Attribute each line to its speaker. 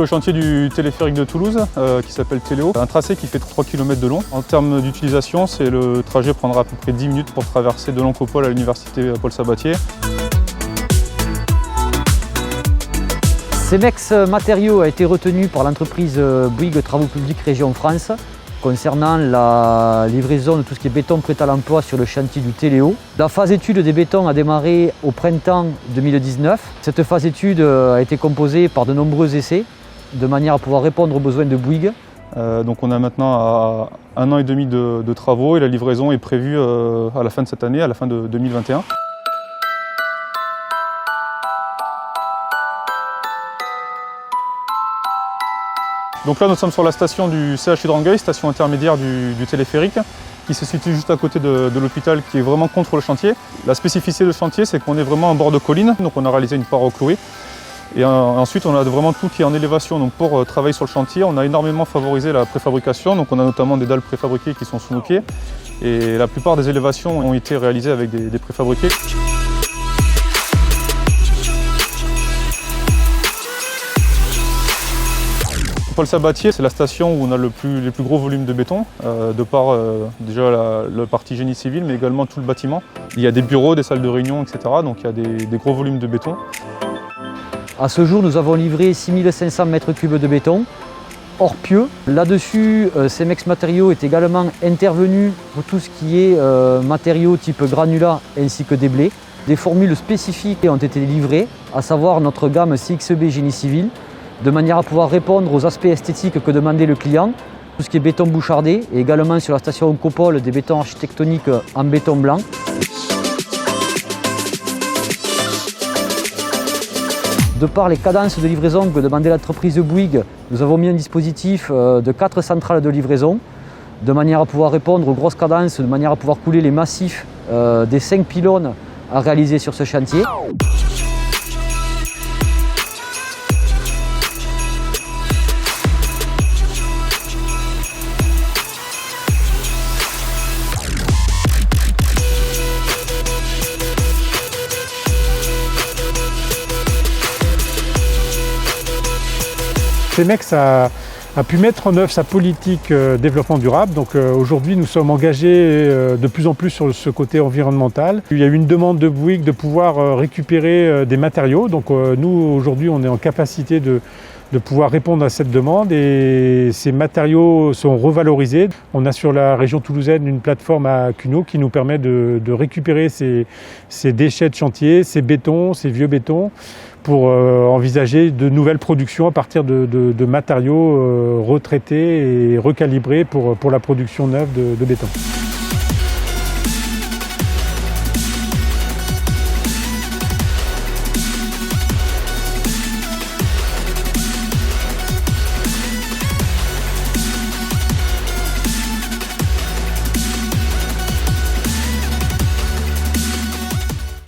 Speaker 1: le chantier du téléphérique de Toulouse qui s'appelle Téléo, un tracé qui fait 3 km de long. En termes d'utilisation, le trajet prendra à peu près 10 minutes pour traverser de l'Oncopole à l'université Paul Sabatier.
Speaker 2: Cemex Matériaux a été retenu par l'entreprise Bouygues Travaux Publics Région France concernant la livraison de tout ce qui est béton prêt à l'emploi sur le chantier du Téléo. La phase étude des bétons a démarré au printemps 2019. Cette phase étude a été composée par de nombreux essais de manière à pouvoir répondre aux besoins de Bouygues.
Speaker 1: Donc on a maintenant 1 an et demi de travaux et la livraison est prévue à la fin de cette année, à la fin de 2021. Donc là, nous sommes sur la station du CHU de Rangueil, station intermédiaire du téléphérique, qui se situe juste à côté de l'hôpital, qui est vraiment contre le chantier. La spécificité du chantier, c'est qu'on est vraiment en bord de colline, donc on a réalisé une paroi clouée. Et ensuite, on a vraiment tout qui est en élévation. Donc pour travailler sur le chantier, on a énormément favorisé la préfabrication. Donc on a notamment des dalles préfabriquées qui sont sous nos pieds. Et la plupart des élévations ont été réalisées avec des préfabriqués. Paul Sabatier, c'est la station où on a les plus gros volumes de béton, de par déjà la partie génie civil, mais également tout le bâtiment. Il y a des bureaux, des salles de réunion, etc. Donc il y a des gros volumes de béton.
Speaker 2: À ce jour, nous avons livré 6500 m3 de béton, hors pieux. Là-dessus, Cemex Matériaux est également intervenu pour tout ce qui est matériaux type granulat ainsi que des blés. Des formules spécifiques ont été livrées, à savoir notre gamme CXB Génie Civil, de manière à pouvoir répondre aux aspects esthétiques que demandait le client. Tout ce qui est béton bouchardé et également sur la station Oncopole des bétons architectoniques en béton blanc. De par les cadences de livraison que demandait l'entreprise Bouygues, nous avons mis un dispositif de 4 centrales de livraison de manière à pouvoir répondre aux grosses cadences, de manière à pouvoir couler les massifs des 5 pylônes à réaliser sur ce chantier.
Speaker 3: Cemex a pu mettre en œuvre sa politique développement durable. Donc aujourd'hui, nous sommes engagés de plus en plus sur ce côté environnemental. Il y a eu une demande de Bouygues de pouvoir récupérer des matériaux. Donc nous, aujourd'hui, on est en capacité de pouvoir répondre à cette demande et ces matériaux sont revalorisés. On a sur la région toulousaine une plateforme à Cuno qui nous permet de récupérer ces déchets de chantier, ces bétons, ces vieux bétons, pour envisager de nouvelles productions à partir de matériaux retraités et recalibrés pour la production neuve de béton.